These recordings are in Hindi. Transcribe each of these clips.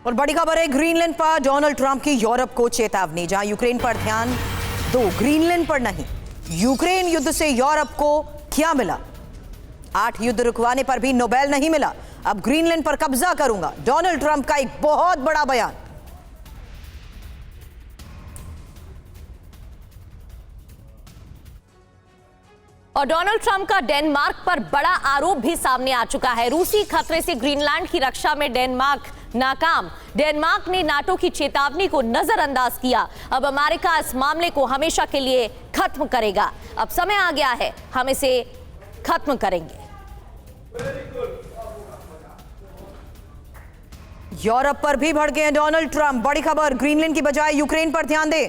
और बड़ी खबर है ग्रीनलैंड पर डोनाल्ड ट्रंप की यूरोप को चेतावनी। जहां यूक्रेन पर ध्यान दो, ग्रीनलैंड पर नहीं। यूक्रेन युद्ध से यूरोप को क्या मिला? 8 युद्ध रुकवाने पर भी नोबेल नहीं मिला। अब ग्रीनलैंड पर कब्जा करूंगा, डोनाल्ड ट्रंप का एक बहुत बड़ा बयान। और डोनाल्ड ट्रंप का डेनमार्क पर बड़ा आरोप भी सामने आ चुका है। रूसी खतरे से ग्रीनलैंड की रक्षा में डेनमार्क नाकाम। डेनमार्क ने नाटो की चेतावनी को नजरअंदाज किया। अब अमेरिका इस मामले को हमेशा के लिए खत्म करेगा। अब समय आ गया है, हम इसे खत्म करेंगे। यूरोप पर भी भड़के हैं डोनाल्ड ट्रंप। बड़ी खबर, ग्रीनलैंड की बजाय यूक्रेन पर ध्यान दे।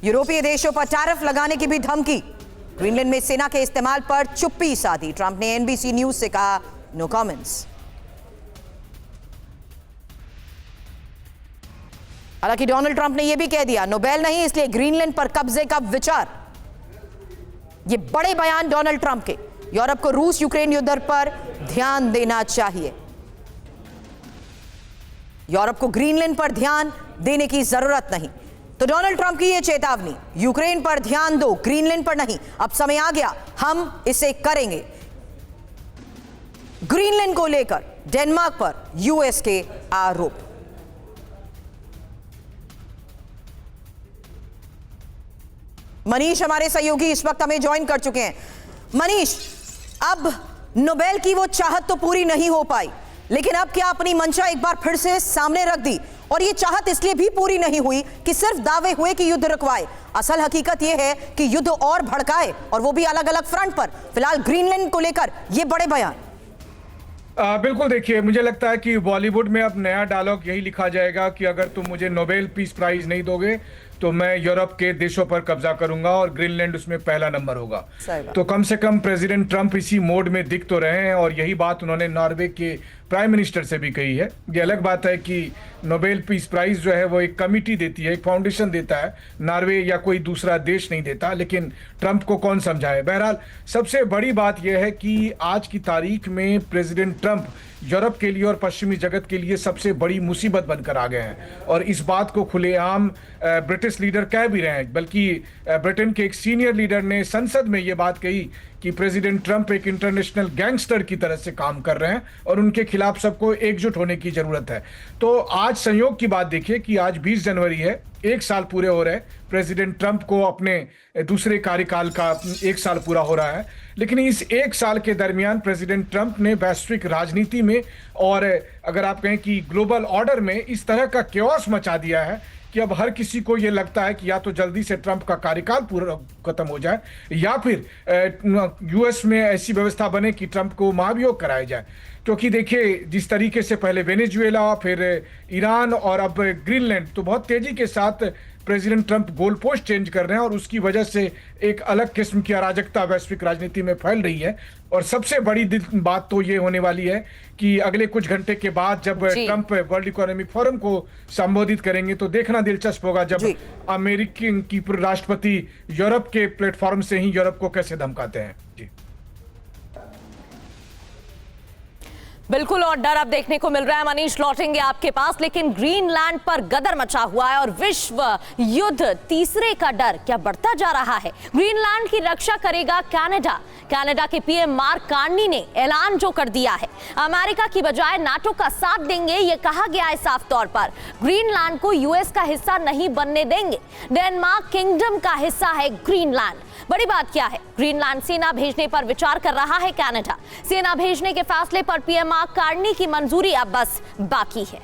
यूरोपीय देशों पर टैरिफ लगाने की भी धमकी। ग्रीनलैंड में सेना के इस्तेमाल पर चुप्पी साधी। ट्रंप ने एनबीसी न्यूज से कहा, नो कमेंट्स। हालांकि डोनाल्ड ट्रंप ने यह भी कह दिया, नोबेल नहीं, इसलिए ग्रीनलैंड पर कब्जे का विचार। ये बड़े बयान डोनाल्ड ट्रंप के। यूरोप को रूस यूक्रेन युद्ध पर ध्यान देना चाहिए। यूरोप को ग्रीनलैंड पर ध्यान देने की जरूरत नहीं। तो डोनाल्ड ट्रंप की यह चेतावनी, यूक्रेन पर ध्यान दो, ग्रीनलैंड पर नहीं। अब समय आ गया, हम इसे करेंगे। ग्रीनलैंड को लेकर डेनमार्क पर यूएस के आरोप। मनीष हमारे सहयोगी इस वक्त हमें ज्वाइन कर चुके हैं। मनीष, अब नोबेल की वो चाहत तो पूरी नहीं हो पाई, लेकिन अब क्या अपनी मंशा एक बार फिर से सामने रख दी? और ये चाहत इसलिए भी पूरी नहीं हुई कि सिर्फ दावे हुए कि युद्ध रुकवाए। असल हकीकत यह है कि युद्ध और भड़काए, और वो भी अलग अलग फ्रंट पर। फिलहाल ग्रीनलैंड को लेकर ये बड़े बयान। बिल्कुल, देखिए, मुझे लगता है कि बॉलीवुड में अब नया डायलॉग यही लिखा जाएगा कि अगर तुम मुझे नोबेल पीस प्राइज नहीं दोगे तो मैं यूरोप के देशों पर कब्जा करूंगा और ग्रीनलैंड उसमें पहला नंबर होगा। तो कम से कम प्रेसिडेंट ट्रंप इसी मोड में दिख तो रहे हैं, और यही बात उन्होंने नॉर्वे के प्राइम मिनिस्टर से भी कही है। ये अलग बात है कि नोबेल पीस प्राइज जो है वो एक कमिटी देती है, एक फाउंडेशन देता है, नॉर्वे या कोई दूसरा देश नहीं देता, लेकिन ट्रंप को कौन समझाए। बहरहाल, सबसे बड़ी बात यह है कि आज की तारीख में प्रेसिडेंट ट्रंप यूरोप के लिए और पश्चिमी जगत के लिए सबसे बड़ी मुसीबत बनकर आ गए हैं, और इस बात को खुलेआम ब्रिटिश लीडर कह भी रहे हैं। बल्कि ब्रिटेन के एक सीनियर लीडर ने संसद में ये बात कही कि प्रेसिडेंट ट्रंप एक इंटरनेशनल गैंगस्टर की तरह से काम कर रहे हैं और उनके खिलाफ सबको एकजुट होने की जरूरत है। तो आज संयोग की बात देखिए कि आज 20 जनवरी है, 1 साल पूरे हो रहे हैं प्रेसिडेंट ट्रंप को, अपने दूसरे कार्यकाल का 1 साल पूरा हो रहा है। लेकिन इस 1 साल के दरमियान प्रेसिडेंट ट्रंप ने वैश्विक राजनीति में, और अगर आप कहें कि ग्लोबल ऑर्डर में, इस तरह का क्योस मचा दिया है कि अब हर किसी को ये लगता है कि या तो जल्दी से ट्रंप का कार्यकाल पूरा खत्म हो जाए, या फिर यूएस में ऐसी व्यवस्था बने कि ट्रंप को महाभियोग कराया जाए। क्योंकि देखिए, जिस तरीके से पहले वेनेजुएला, फिर ईरान और अब ग्रीनलैंड, तो बहुत तेजी के साथ president Trump goal post change कर रहे हैं, और उसकी वजह से एक अलग किस्म की अराजकता वैश्विक राजनीति में फैल रही है। और सबसे बड़ी बात तो ये होने वाली है कि अगले कुछ घंटे के बाद जब ट्रंप वर्ल्ड इकोनॉमिक फोरम को संबोधित करेंगे तो देखना दिलचस्प होगा जब अमेरिकी की राष्ट्रपति यूरोप के प्लेटफॉर्म से ही यूरोप को कैसे धमकाते हैं। जी बिल्कुल, और डर अब देखने को मिल रहा है। मनीष, लौटेंगे आपके पास, लेकिन ग्रीनलैंड पर गदर मचा हुआ है और विश्व युद्ध तीसरे का डर क्या बढ़ता जा रहा है? ग्रीनलैंड की रक्षा करेगा कनाडा। कनाडा के पीएम मार्क कार्नी ने ऐलान जो कर दिया है, अमेरिका की बजाय नाटो का साथ देंगे, ये कहा गया है साफ तौर पर। ग्रीनलैंड को यूएस का हिस्सा नहीं बनने देंगे। डेनमार्क किंगडम का हिस्सा है ग्रीनलैंड। बड़ी बात क्या है? ग्रीनलैंड सेना भेजने पर विचार कर रहा है कनाडा। सेना भेजने के फैसले पर पीएम मार्क कार्नी की मंजूरी अब बस बाकी है।